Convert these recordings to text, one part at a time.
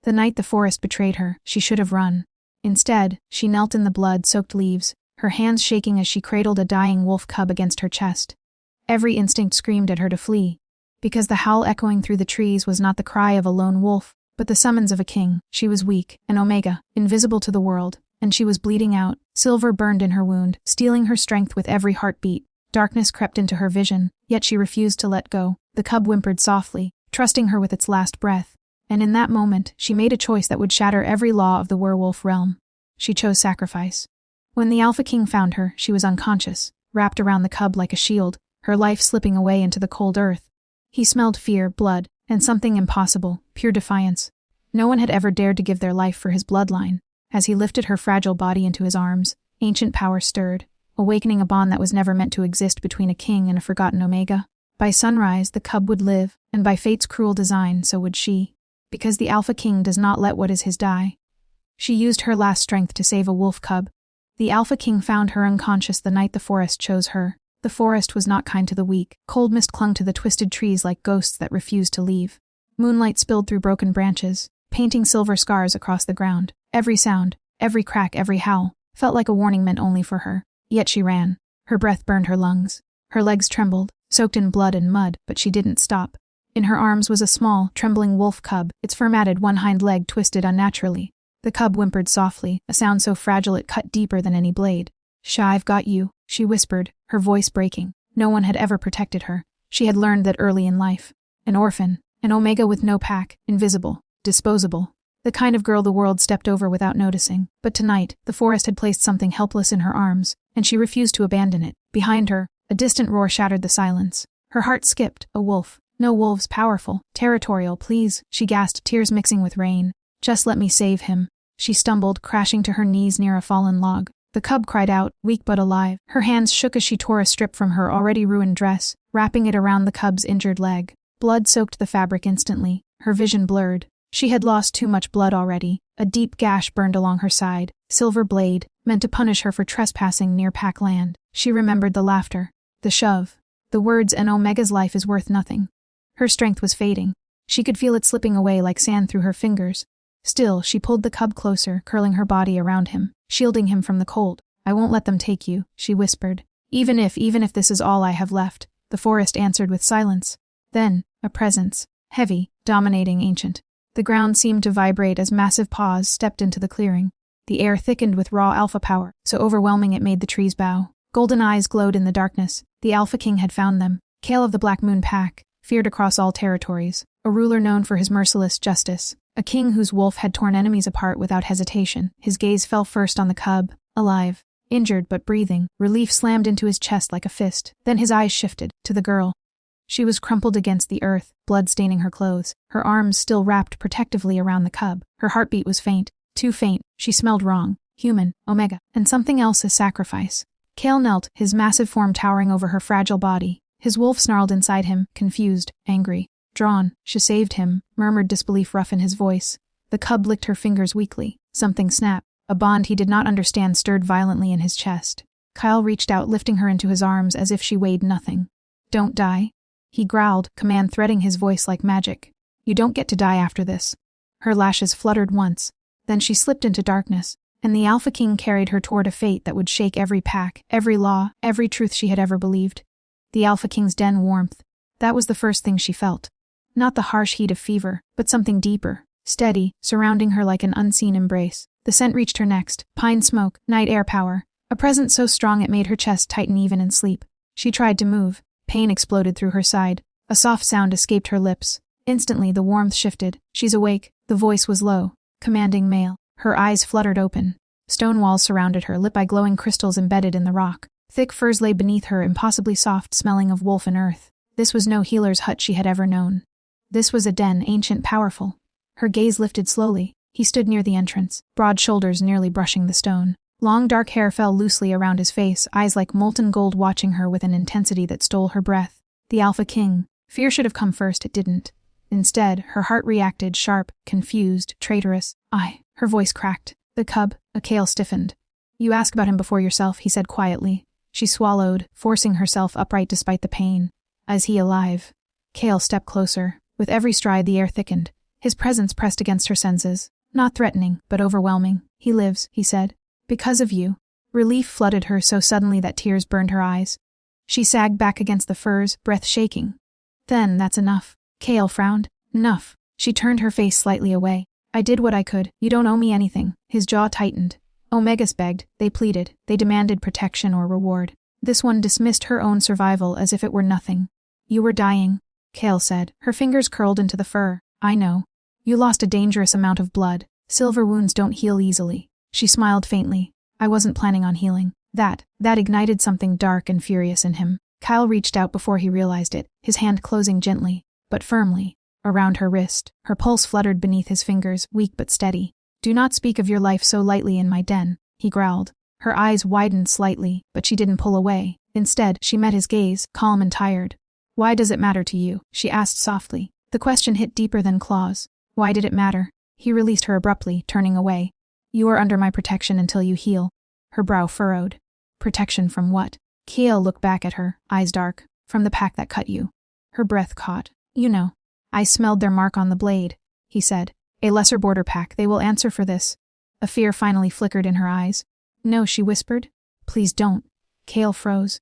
The night the forest betrayed her, she should have run. Instead, she knelt in the blood-soaked leaves, her hands shaking as she cradled a dying wolf cub against her chest. Every instinct screamed at her to flee, because the howl echoing through the trees was not the cry of a lone wolf, but the summons of a king. She was weak, an omega, invisible to the world, and she was bleeding out. Silver burned in her wound, stealing her strength with every heartbeat. Darkness crept into her vision, yet she refused to let go. The cub whimpered softly, trusting her with its last breath. And in that moment, she made a choice that would shatter every law of the werewolf realm. She chose sacrifice. When the Alpha King found her, she was unconscious, wrapped around the cub like a shield, her life slipping away into the cold earth. He smelled fear, blood, and something impossible, pure defiance. No one had ever dared to give their life for his bloodline. As he lifted her fragile body into his arms, ancient power stirred, awakening a bond that was never meant to exist between a king and a forgotten omega. By sunrise, the cub would live, and by fate's cruel design, so would she. Because the Alpha King does not let what is his die. She used her last strength to save a wolf cub. The Alpha King found her unconscious the night the forest chose her. The forest was not kind to the weak. Cold mist clung to the twisted trees like ghosts that refused to leave. Moonlight spilled through broken branches, painting silver scars across the ground. Every sound, every crack, every howl, felt like a warning meant only for her. Yet she ran. Her breath burned her lungs. Her legs trembled, soaked in blood and mud, but she didn't stop. In her arms was a small, trembling wolf cub, its fur-matted one hind leg twisted unnaturally. The cub whimpered softly, a sound so fragile it cut deeper than any blade. "I've got you," she whispered, her voice breaking. No one had ever protected her. She had learned that early in life. An orphan, an omega with no pack, invisible, disposable. The kind of girl the world stepped over without noticing. But tonight, the forest had placed something helpless in her arms, and she refused to abandon it. Behind her, a distant roar shattered the silence. Her heart skipped. A wolf. No, wolves, powerful, territorial, please, she gasped, tears mixing with rain. Just let me save him. She stumbled, crashing to her knees near a fallen log. The cub cried out, weak but alive. Her hands shook as she tore a strip from her already ruined dress, wrapping it around the cub's injured leg. Blood soaked the fabric instantly. Her vision blurred. She had lost too much blood already. A deep gash burned along her side. Silver blade, meant to punish her for trespassing near pack land. She remembered the laughter, the shove, the words, "An omega's life is worth nothing." Her strength was fading. She could feel it slipping away like sand through her fingers. Still, she pulled the cub closer, curling her body around him, shielding him from the cold. "I won't let them take you," she whispered. Even if this is all I have left," the forest answered with silence. Then, a presence, heavy, dominating, ancient. The ground seemed to vibrate as massive paws stepped into the clearing. The air thickened with raw alpha power, so overwhelming it made the trees bow. Golden eyes glowed in the darkness. The Alpha King had found them. Kale of the Black Moon Pack, feared across all territories. A ruler known for his merciless justice. A king whose wolf had torn enemies apart without hesitation. His gaze fell first on the cub, alive, injured but breathing. Relief slammed into his chest like a fist. Then his eyes shifted to the girl. She was crumpled against the earth, blood staining her clothes, her arms still wrapped protectively around the cub. Her heartbeat was faint, too faint. She smelled wrong. Human, omega, and something else as sacrifice. Kale knelt, his massive form towering over her fragile body. His wolf snarled inside him, confused, angry. "Drawn, she saved him," murmured disbelief rough in his voice. The cub licked her fingers weakly. Something snapped. A bond he did not understand stirred violently in his chest. Kyle reached out, lifting her into his arms as if she weighed nothing. "Don't die," he growled, command threading his voice like magic. "You don't get to die after this." Her lashes fluttered once. Then she slipped into darkness, and the Alpha King carried her toward a fate that would shake every pack, every law, every truth she had ever believed. The Alpha King's den warmth. That was the first thing she felt. Not the harsh heat of fever, but something deeper, steady, surrounding her like an unseen embrace. The scent reached her next. Pine smoke, night air power. A presence so strong it made her chest tighten even in sleep. She tried to move. Pain exploded through her side. A soft sound escaped her lips. Instantly the warmth shifted. "She's awake." The voice was low, commanding male. Her eyes fluttered open. Stone walls surrounded her, lit by glowing crystals embedded in the rock. Thick furs lay beneath her, impossibly soft, smelling of wolf and earth. This was no healer's hut she had ever known. This was a den, ancient, powerful. Her gaze lifted slowly. He stood near the entrance, broad shoulders nearly brushing the stone. Long dark hair fell loosely around his face, eyes like molten gold watching her with an intensity that stole her breath. The Alpha King. Fear should have come first, it didn't. Instead, her heart reacted, sharp, confused, traitorous. Her voice cracked. "The cub," a Kale stiffened. "You ask about him before yourself," he said quietly. She swallowed, forcing herself upright despite the pain. "Is he alive?" Kale stepped closer. With every stride the air thickened. His presence pressed against her senses. Not threatening, but overwhelming. He lives, he said. Because of you. Relief flooded her so suddenly that tears burned her eyes. She sagged back against the furs, breath shaking. Then, that's enough. Kale frowned. Enough. She turned her face slightly away. I did what I could. You don't owe me anything. His jaw tightened. Omegas begged. They pleaded. They demanded protection or reward. This one dismissed her own survival as if it were nothing. You were dying, Kale said. Her fingers curled into the fur. I know. You lost a dangerous amount of blood. Silver wounds don't heal easily. She smiled faintly. I wasn't planning on healing. That ignited something dark and furious in him. Kyle reached out before he realized it, his hand closing gently, but firmly, around her wrist. Her pulse fluttered beneath his fingers, weak but steady. Do not speak of your life so lightly in my den, he growled. Her eyes widened slightly, but she didn't pull away. Instead, she met his gaze, calm and tired. Why does it matter to you? She asked softly. The question hit deeper than claws. Why did it matter? He released her abruptly, turning away. You are under my protection until you heal. Her brow furrowed. Protection from what? Kale looked back at her, eyes dark. From the pack that cut you. Her breath caught. You know. I smelled their mark on the blade, he said. A lesser border pack, they will answer for this. A fear finally flickered in her eyes. No, she whispered. Please don't. Kale froze.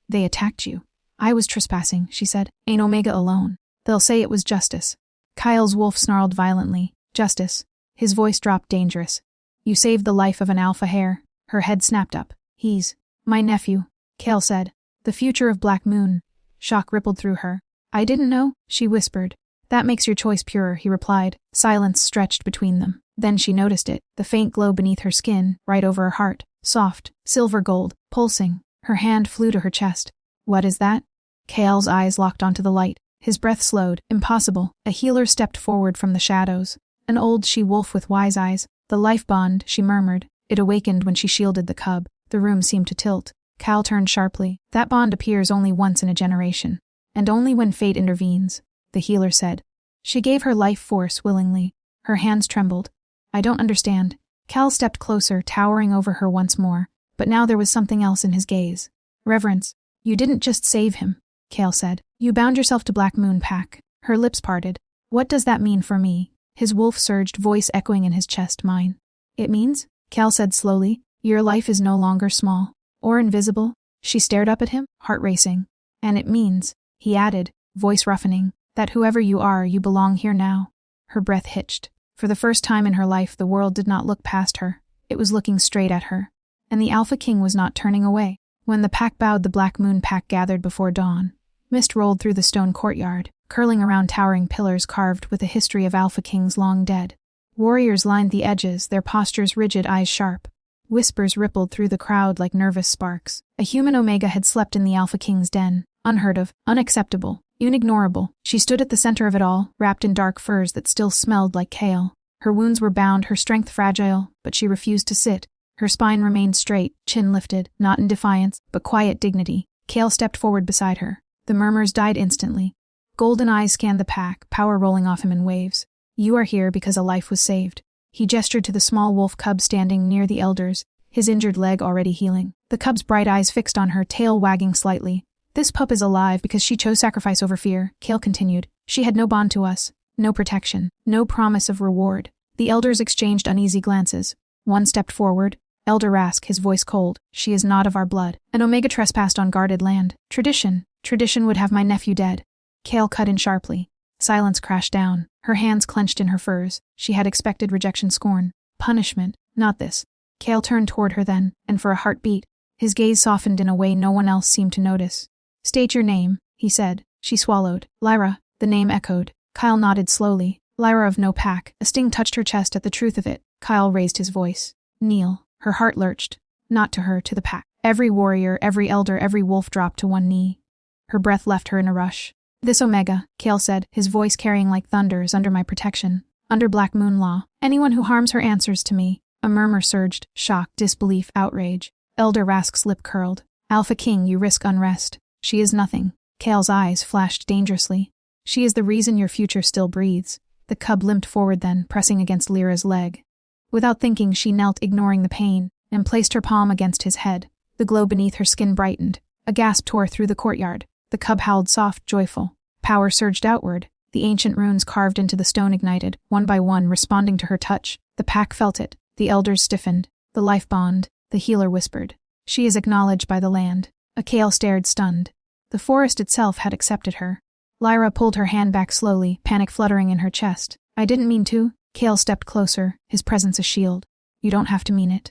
They attacked you. I was trespassing, she said. Ain't Omega alone. They'll say it was justice. Kyle's wolf snarled violently. Justice. His voice dropped dangerous. You saved the life of an alpha hare. Her head snapped up. He's my nephew, Kale said. The future of Black Moon. Shock rippled through her. I didn't know, she whispered. That makes your choice purer, he replied. Silence stretched between them. Then she noticed it, the faint glow beneath her skin, right over her heart. Soft, silver gold, pulsing. Her hand flew to her chest. What is that? Kale's eyes locked onto the light. His breath slowed. Impossible. A healer stepped forward from the shadows. An old she-wolf with wise eyes. The life bond, she murmured. It awakened when she shielded the cub. The room seemed to tilt. Cal turned sharply. That bond appears only once in a generation. And only when fate intervenes, the healer said. She gave her life force willingly. Her hands trembled. I don't understand. Cal stepped closer, towering over her once more. But now there was something else in his gaze. Reverence. You didn't just save him, Kale said. You bound yourself to Black Moon Pack. Her lips parted. What does that mean for me? His wolf surged, voice echoing in his chest, mine. It means, Cal said slowly, your life is no longer small. Or invisible. She stared up at him, heart racing. And it means, he added, voice roughening, that whoever you are, you belong here now. Her breath hitched. For the first time in her life, the world did not look past her. It was looking straight at her. And the Alpha King was not turning away. When the pack bowed, the Black Moon Pack gathered before dawn. Mist rolled through the stone courtyard, curling around towering pillars carved with the history of Alpha Kings long dead. Warriors lined the edges, their postures rigid, eyes sharp. Whispers rippled through the crowd like nervous sparks. A human Omega had slept in the Alpha King's den. Unheard of, unacceptable, unignorable. She stood at the center of it all, wrapped in dark furs that still smelled like kale. Her wounds were bound, her strength fragile, but she refused to sit. Her spine remained straight, chin lifted, not in defiance, but quiet dignity. Kale stepped forward beside her. The murmurs died instantly. Golden eyes scanned the pack, power rolling off him in waves. You are here because a life was saved. He gestured to the small wolf cub standing near the elders, his injured leg already healing. The cub's bright eyes fixed on her, tail wagging slightly. This pup is alive because she chose sacrifice over fear, Kale continued. She had no bond to us, no protection, no promise of reward. The elders exchanged uneasy glances. One stepped forward. Elder Rask, his voice cold. She is not of our blood. An Omega trespassed on guarded land. Tradition would have my nephew dead. Kale cut in sharply. Silence crashed down. Her hands clenched in her furs. She had expected rejection, scorn. Punishment. Not this. Kale turned toward her then, and for a heartbeat, his gaze softened in a way no one else seemed to notice. State your name, he said. She swallowed. Lyra. The name echoed. Kyle nodded slowly. Lyra of no pack. A sting touched her chest at the truth of it. Kyle raised his voice. Kneel. Her heart lurched. Not to her, to the pack. Every warrior, every elder, every wolf dropped to one knee. Her breath left her in a rush. This Omega, Kale said, his voice carrying like thunder, is under my protection. Under Black Moon law. Anyone who harms her answers to me. A murmur surged. Shock, disbelief, outrage. Elder Rask's lip curled. Alpha King, you risk unrest. She is nothing. Kale's eyes flashed dangerously. She is the reason your future still breathes. The cub limped forward then, pressing against Lyra's leg. Without thinking, she knelt, ignoring the pain, and placed her palm against his head. The glow beneath her skin brightened. A gasp tore through the courtyard. The cub howled soft, joyful. Power surged outward. The The ancient runes carved into the stone ignited, one by one, responding to her touch. The pack felt it. The elders stiffened. The life bond. The healer whispered. She is acknowledged by the land. Akale stared stunned. The forest itself had accepted her. Lyra pulled her hand back slowly, panic fluttering in her chest. I didn't mean to. Kale stepped closer, his presence a shield. You don't have to mean it.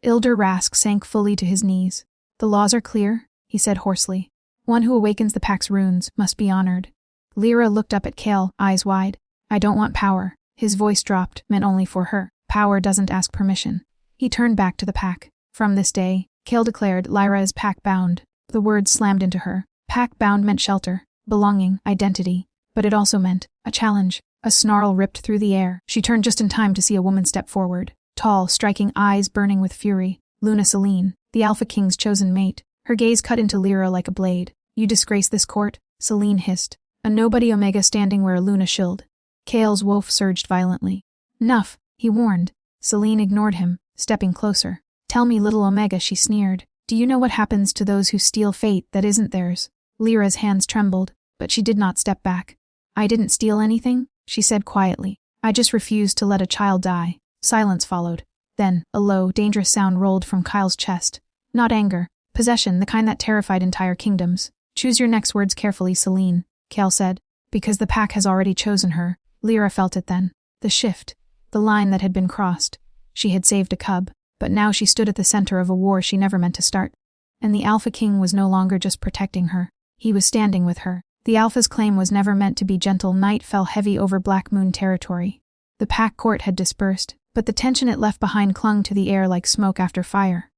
Ilder Rask sank fully to his knees. The laws are clear, he said hoarsely. One who awakens the pack's runes must be honored. Lyra looked up at Kale, eyes wide. I don't want power. His voice dropped, meant only for her. Power doesn't ask permission. He turned back to the pack. From this day, Kale declared, Lyra is pack-bound. The words slammed into her. Pack-bound meant shelter, belonging, identity. But it also meant a challenge. A snarl ripped through the air. She turned just in time to see a woman step forward. Tall, striking eyes burning with fury. Luna Celine, the Alpha King's chosen mate. Her gaze cut into Lyra like a blade. You disgrace this court? Celine hissed. A nobody Omega standing where Luna shilled. Kale's wolf surged violently. Nuff, he warned. Celine ignored him, stepping closer. Tell me, little Omega, she sneered. Do you know what happens to those who steal fate that isn't theirs? Lyra's hands trembled, but she did not step back. I didn't steal anything, she said quietly. I just refused to let a child die. Silence followed. Then, a low, dangerous sound rolled from Kyle's chest. Not anger. Possession, the kind that terrified entire kingdoms. Choose your next words carefully, Celine, Kale said. Because the pack has already chosen her. Lyra felt it then. The shift. The line that had been crossed. She had saved a cub, but now she stood at the center of a war she never meant to start. And the Alpha King was no longer just protecting her. He was standing with her. The Alpha's claim was never meant to be gentle. Night fell heavy over Black Moon territory. The pack court had dispersed, but the tension it left behind clung to the air like smoke after fire.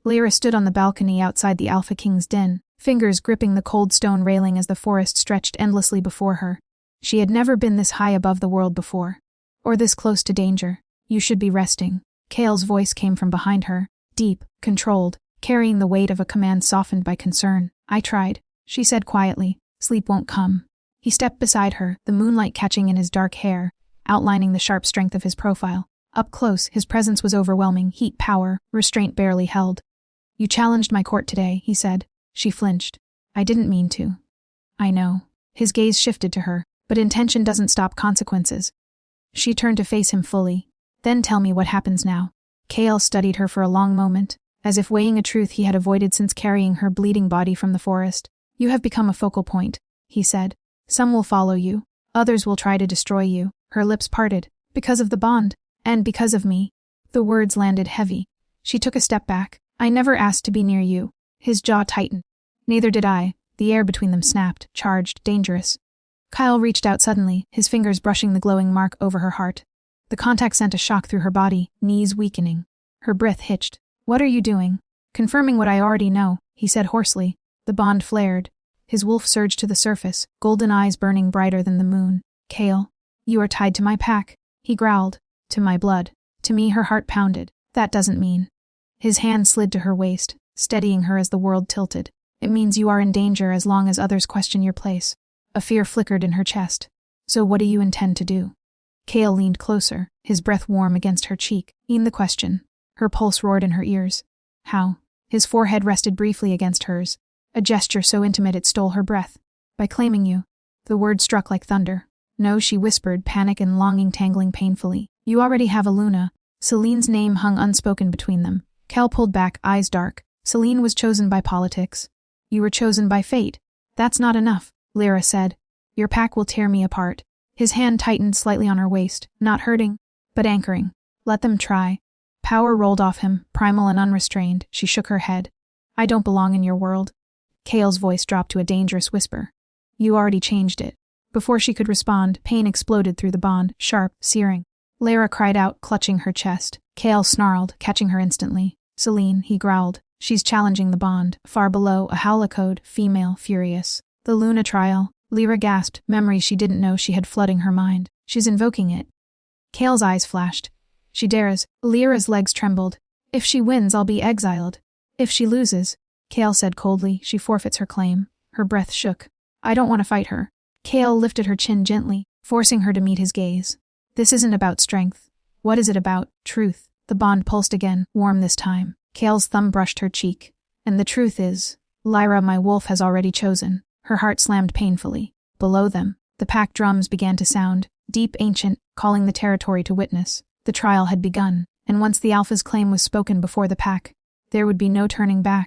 Lyra stood on the balcony outside the Alpha King's den, fingers gripping the cold stone railing as the forest stretched endlessly before her. She had never been this high above the world before, or this close to danger. You should be resting. Kale's voice came from behind her, deep, controlled, carrying the weight of a command softened by concern. I tried, she said quietly. Sleep won't come. He stepped beside her, the moonlight catching in his dark hair, outlining the sharp strength of his profile. Up close, his presence was overwhelming, heat, power, restraint barely held. You challenged my court today, he said. She flinched. I didn't mean to. I know. His gaze shifted to her, but intention doesn't stop consequences. She turned to face him fully. Then tell me what happens now. Kale studied her for a long moment, as if weighing a truth he had avoided since carrying her bleeding body from the forest. You have become a focal point, he said. Some will follow you. Others will try to destroy you. Her lips parted. Because of the bond. And because of me. The words landed heavy. She took a step back. I never asked to be near you. His jaw tightened. Neither did I. The air between them snapped, charged, dangerous. Kyle reached out suddenly, his fingers brushing the glowing mark over her heart. The contact sent a shock through her body, knees weakening. Her breath hitched. What are you doing? Confirming what I already know, he said hoarsely. The bond flared. His wolf surged to the surface, golden eyes burning brighter than the moon. Kale, you are tied to my pack, he growled. To my blood. To me, her heart pounded. That doesn't mean. His hand slid to her waist, steadying her as the world tilted. It means you are in danger as long as others question your place. A fear flickered in her chest. So what do you intend to do? Kale leaned closer, his breath warm against her cheek. E'en the question. Her pulse roared in her ears. How? His forehead rested briefly against hers. A gesture so intimate it stole her breath. By claiming you. The word struck like thunder. No, she whispered, panic and longing tangling painfully. You already have a Luna. Celine's name hung unspoken between them. Kel pulled back, eyes dark. Celine was chosen by politics. You were chosen by fate. That's not enough, Lyra said. Your pack will tear me apart. His hand tightened slightly on her waist, not hurting, but anchoring. Let them try. Power rolled off him, primal and unrestrained. She shook her head. I don't belong in your world. Kale's voice dropped to a dangerous whisper. You already changed it. Before she could respond, pain exploded through the bond, sharp, searing. Lyra cried out, clutching her chest. Kale snarled, catching her instantly. Celine, he growled. She's challenging the bond. Far below, a howler code, female, furious. The Luna trial. Lyra gasped, memories she didn't know she had flooding her mind. She's invoking it. Kale's eyes flashed. She dares. Lyra's legs trembled. If she wins, I'll be exiled. If she loses, Kale said coldly, she forfeits her claim. Her breath shook. I don't want to fight her. Kale lifted her chin gently, forcing her to meet his gaze. This isn't about strength. What is it about? Truth. The bond pulsed again, warm this time. Kale's thumb brushed her cheek. And the truth is, Lyra, my wolf, has already chosen. Her heart slammed painfully. Below them, The pack drums began to sound, deep, ancient, calling the territory to witness. The trial had begun, and once the alpha's claim was spoken before the pack, there would be no turning back.